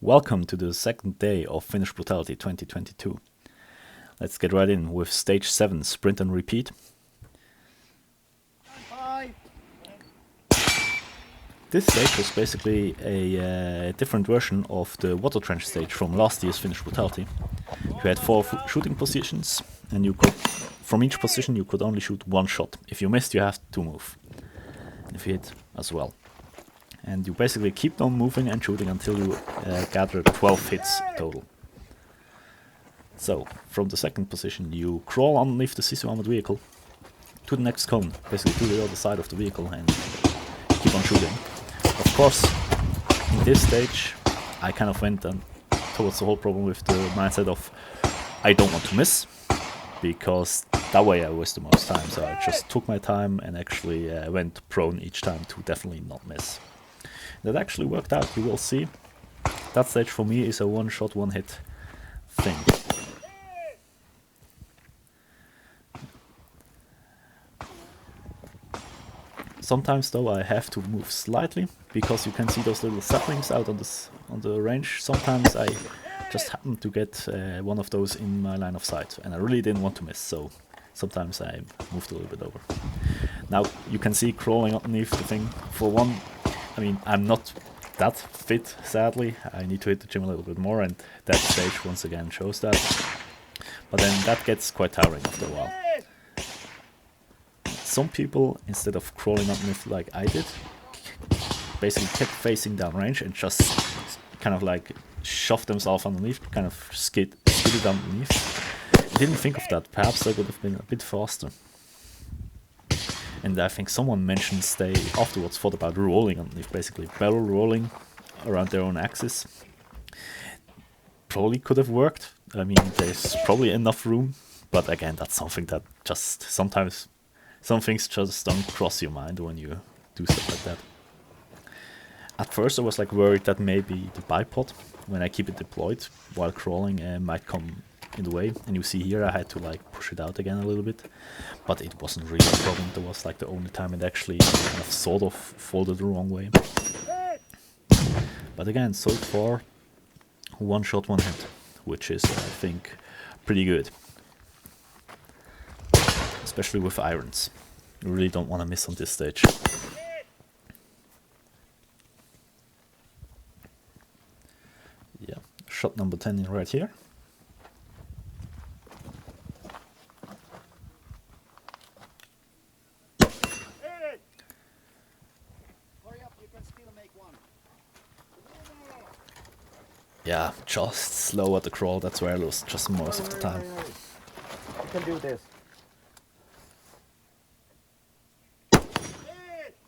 Welcome to the second day of Finnish Brutality 2022. Let's get right in with stage 7, sprint and repeat. This stage was basically a different version of the water trench stage from last year's Finnish Brutality. You had 4 shooting positions, and you could, from each position you could only shoot 1 shot. If you missed, you have to move. If you hit as well. And you basically keep on moving and shooting until you gather 12 hits total. So, from the second position you crawl underneath the Stgw90 armored vehicle to the next cone, basically to the other side of the vehicle, and keep on shooting. Of course, in this stage I kind of went towards the whole problem with the mindset of I don't want to miss, because that way I waste the most time, so I just took my time and actually went prone each time to definitely not miss. That actually worked out, you will see. That stage for me is a one shot, one hit thing. Sometimes though I have to move slightly, because you can see those little saplings out on the range. Sometimes I just happen to get one of those in my line of sight, and I really didn't want to miss, so sometimes I moved a little bit over. Now you can see crawling underneath the thing. For one, I mean, I'm not that fit, sadly. I need to hit the gym a little bit more, and that stage once again shows that. But then that gets quite tiring after a while. Some people, instead of crawling underneath like I did, basically kept facing down range and just kind of like shoved themselves underneath, kind of skidded underneath. I didn't think of that. Perhaps they would have been a bit faster. And I think someone mentioned they afterwards thought about rolling underneath, basically barrel rolling around their own axis. Probably could have worked. I mean, there's probably enough room, but again, that's something that just sometimes some things just don't cross your mind when you do stuff like that. At first I was like worried that maybe the bipod, when I keep it deployed while crawling, might come in the way, and you see here I had to like push it out again a little bit, but it wasn't really a problem. That was like the only time it actually kind of sort of folded the wrong way. But again, so far one shot, one hit, which is I think pretty good, especially with irons. You really don't want to miss on this stage. Yeah, shot number 10 in right here. Yeah, just slow at the crawl, that's where I lose just most of the time. I can do this.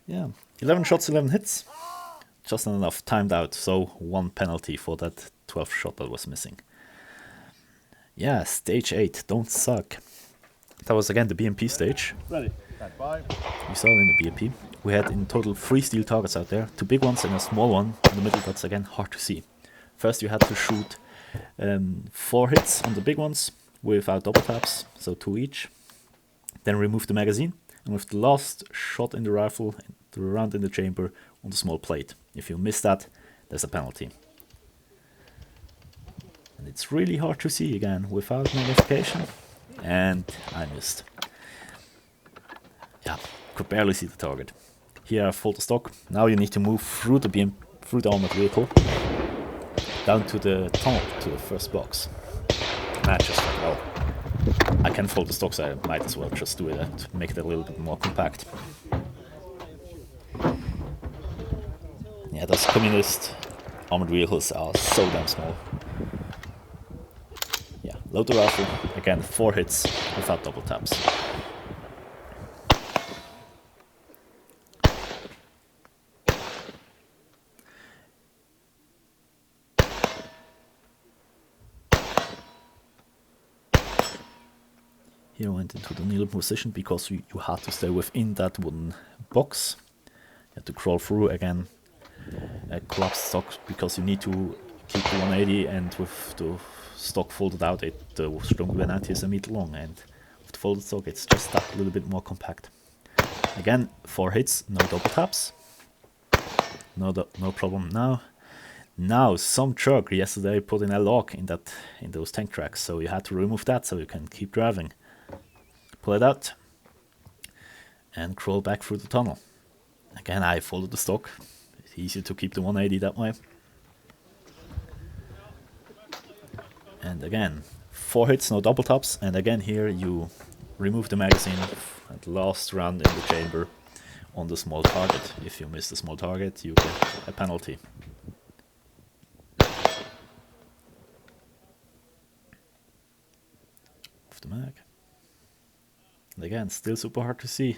Yeah, 11 shots, 11 hits. Just not enough, timed out, so 1 penalty for that 12th shot that was missing. Yeah, stage 8, don't suck. That was again the BMP stage. Ready, stand by. You saw it in the BMP. We had in total 3 steel targets out there, 2 big ones and a small one in the middle. That's again hard to see. First you had to shoot 4 hits on the big ones without double taps, so 2 each. Then remove the magazine, and with the last shot in the rifle, the round in the chamber on the small plate. If you miss that, there's a penalty. And it's really hard to see again without magnification, and I missed. Yeah, could barely see the target. Here I fold the stock. Now you need to move through the armored vehicle down to the top, to the first box. And I just thought, well, I can fold the stock, so I might as well just do it and make it a little bit more compact. Yeah, those communist armored vehicles are so damn small. Yeah, load the rifle. Again, 4 hits without double taps. Here I went into the kneeling position because you had to stay within that wooden box. You had to crawl through again, collapse stock, because you need to keep the 180, and with the stock folded out, the Stgw90 is a meter long, and with the folded stock it's just that little bit more compact. Again, 4 hits, no double taps. No problem now. Now, some truck yesterday put in a lock in those tank tracks, so you had to remove that so you can keep driving. Pull it out and crawl back through the tunnel. Again, I followed the stock. It's easier to keep the 180 that way. And again, 4 hits, no double taps. And again here you remove the magazine at the last round in the chamber on the small target. If you miss the small target, you get a penalty. Off the mag. And again, still super hard to see.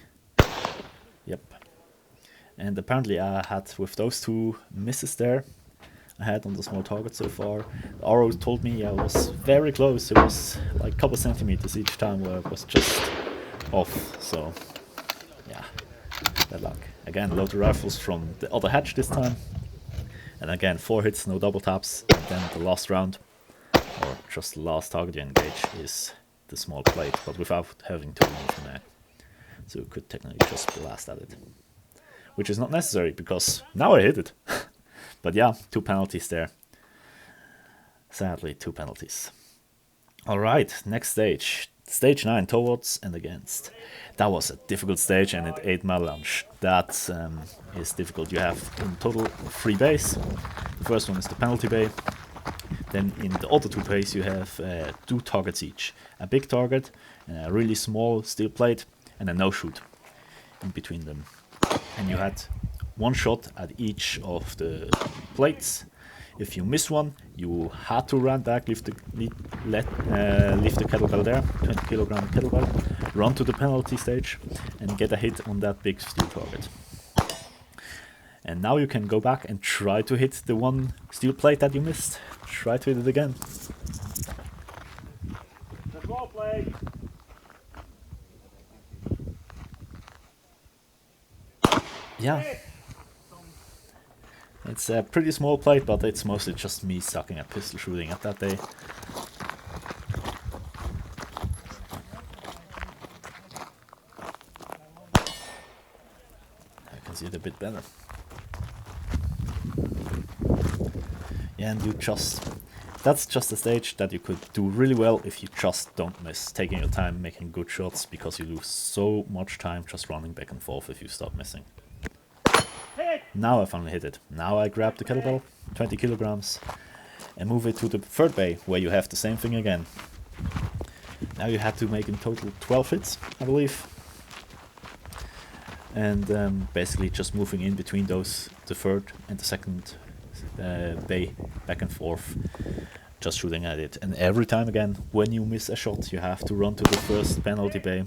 Yep. And apparently I had, with those 2 misses there, I had on the small target so far, the arrow told me I was very close. It was like a couple centimeters each time where it was just off. So, yeah, bad luck. Again, load the rifles from the other hatch this time. And again, 4 hits, no double taps. And then the last round, or just the last target you engage, is the small plate, but without having to remove the mag. So you could technically just blast at it. Which is not necessary, because now I hit it. But yeah, 2 penalties there. Sadly, 2 penalties. Alright, next stage. Stage 9, towards and against. That was a difficult stage and it ate my lunch. That is difficult. You have in total 3 bays. The first one is the penalty bay. Then in the other 2 bays you have 2 targets each. A big target, a really small steel plate, and a no-shoot in between them. And you had 1 shot at each of the plates. If you miss one, you had to run back, lift the kettlebell there, 20 kilogram kettlebell, run to the penalty stage and get a hit on that big steel target. And now you can go back and try to hit the 1 steel plate that you missed. Try to hit it again. The small plate. Yeah. It's a pretty small plate, but it's mostly just me sucking at pistol shooting at that day. I can see it a bit better. Yeah, and that's just a stage that you could do really well if you just don't miss, taking your time, making good shots, because you lose so much time just running back and forth if you stop missing. Now I finally hit it. Now I grab the kettlebell, 20 kilograms, and move it to the 3rd bay, where you have the same thing again. Now you had to make in total 12 hits, I believe. And basically just moving in between those, the 3rd and the 2nd bay, back and forth, just shooting at it. And every time again, when you miss a shot, you have to run to the 1st penalty bay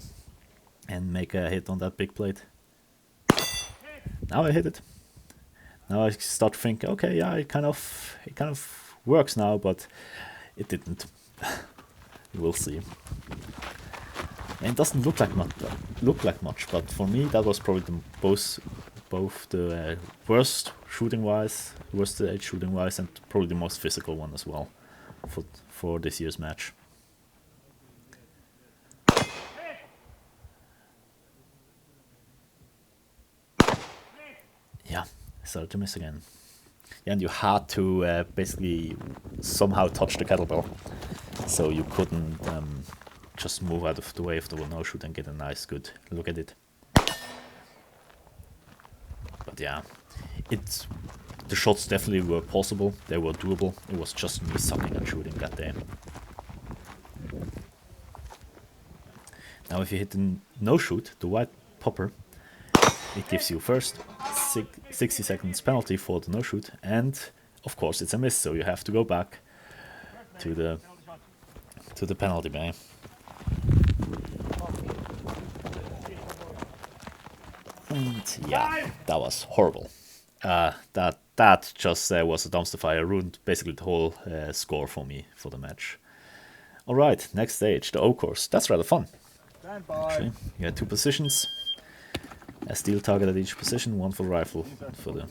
and make a hit on that big plate. Now I hit it. Now I start to think, okay, yeah, it kind of works now, but it didn't. We'll see. And it doesn't look like much, but for me that was probably both the worst shooting-wise, worst stage shooting-wise, and probably the most physical one as well for this year's match. Yeah, started to miss again. Yeah, and you had to basically somehow touch the kettlebell, so you couldn't just move out of the way of the no-shoot and get a nice good look at it. But yeah, the shots definitely were possible, they were doable. It was just me sucking at shooting that day. Now if you hit the no-shoot, the white popper, it gives you first 60 seconds penalty for the no-shoot, and of course it's a miss, so you have to go back to the penalty bay. And yeah, that was horrible. That just was a dumpster fire, ruined basically the whole score for me for the match. Alright, next stage, the O course. That's rather fun. Actually, you had 2 positions. A steel target at each position, 1 for the rifle, for the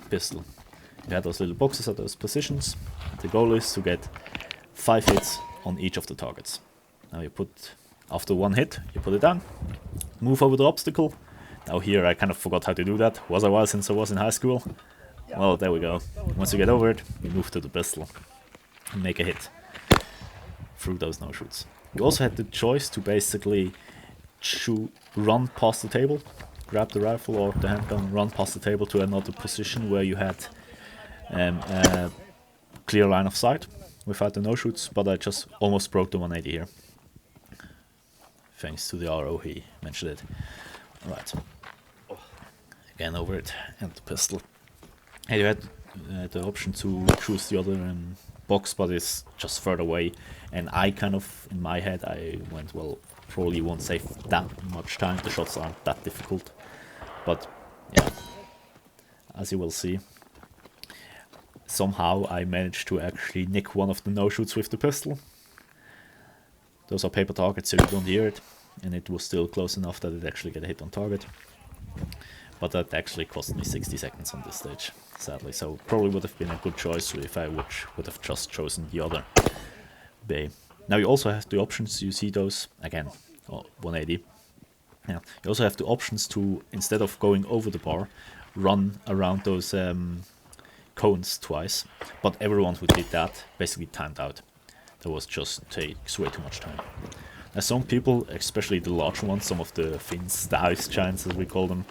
pistol. You had those little boxes at those positions. The goal is to get 5 hits on each of the targets. Now you put, after 1 hit, you put it down, move over the obstacle. Now here I kind of forgot how to do that. Was a while since I was in high school. Well, there we go. Once you get over it, you move to the pistol and make a hit through those no-shoots. You also had the choice to basically run past the table, grab the rifle or the handgun, run past the table to another position where you had a clear line of sight without the no-shoots, but I just almost broke the 180 here. Thanks to the RO, he mentioned it. Alright. Again over it, and the pistol. And you had the option to choose the other box, but it's just further away. And I kind of, in my head, I went, well, probably won't save that much time. The shots aren't that difficult. But, yeah, as you will see, somehow I managed to actually nick one of the no-shoots with the pistol. Those are paper targets, so you don't hear it. And it was still close enough that it actually got a hit on target. But that actually cost me 60 seconds on this stage, sadly. So probably would have been a good choice if I would have just chosen the other bay. Now you also have the options, you see those, again, 180. Yeah, you also have the options to, instead of going over the bar, run around those cones twice. But everyone who did that basically timed out. That was just takes way too much time. Now some people, especially the large ones, some of the Finns, the ice giants as we call them,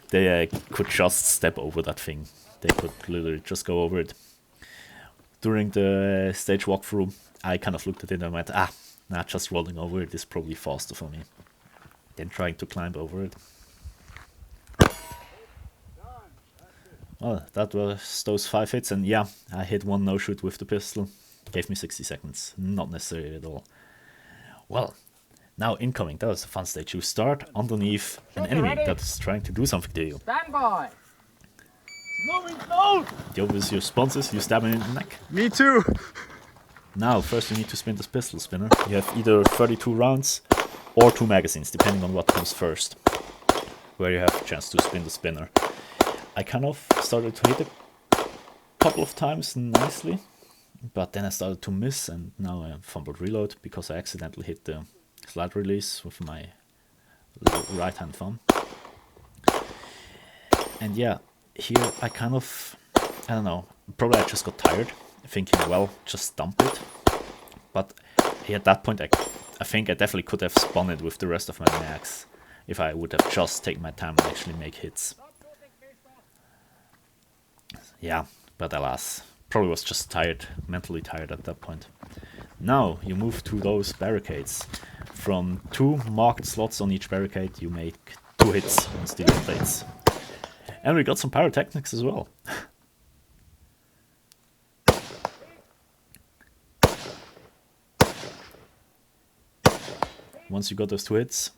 they could just step over that thing. They could literally just go over it. During the stage walkthrough, I kind of looked at it and went, nah, just rolling over it is probably faster for me than trying to climb over it. Well, that was those 5 hits, and yeah, I hit one no-shoot with the pistol. Gave me 60 seconds, not necessary at all. Well, now incoming, that was a fun stage. You start underneath an enemy that's trying to do something to you. Stand by. The obvious response is you stab him in the neck. Me too! Now, first you need to spin the pistol spinner. You have either 32 rounds or 2 magazines, depending on what comes first, where you have a chance to spin the spinner. I kind of started to hit it a couple of times nicely, but then I started to miss, and now I fumbled reload because I accidentally hit the slide release with my right hand thumb. And yeah, here I kind of, I don't know, probably I just got tired, thinking, well, just dump it. But at that point I think I definitely could have spun it with the rest of my mags if I would have just taken my time and actually make hits. Yeah, but alas, probably was just tired, mentally tired at that point. Now you move to those barricades. From 2 marked slots on each barricade, you make 2 hits on steel plates. And we got some pyrotechnics as well. Once you got those 2 hits,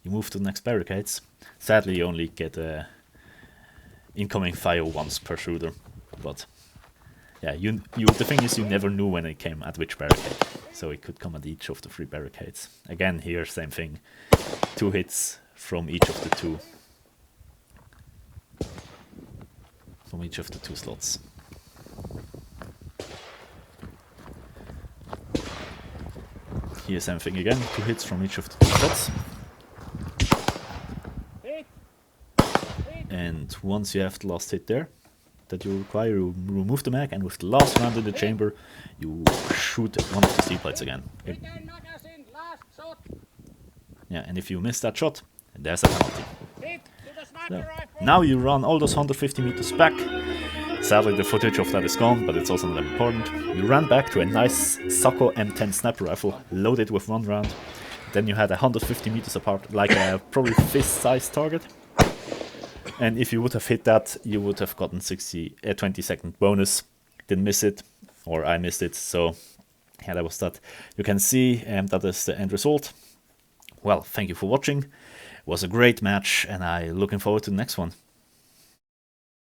you move to the next barricades. Sadly, you only get incoming fire once per shooter, but yeah, the thing is you never knew when it came at which barricade, so it could come at each of the 3 barricades. Again, here, same thing, 2 hits from each of the 2. From each of the 2 slots. Here, same thing again, 2 hits from each of the 2 slots. And once you have the last hit there that you require, you remove the mag, and with the last round in the chamber, you shoot one of the steel plates again. Yeah, and if you miss that shot, there's a penalty. So, now you run all those 150 meters back. Sadly, the footage of that is gone, but it's also not important. You ran back to a nice Stgw M10 sniper rifle, loaded with 1 round. Then you had 150 meters apart, like a probably fist-sized target. And if you would have hit that, you would have gotten 20-second bonus. Didn't miss it, or I missed it, so yeah, that was that. You can see that is the end result. Well, thank you for watching. It was a great match, and I'm looking forward to the next one.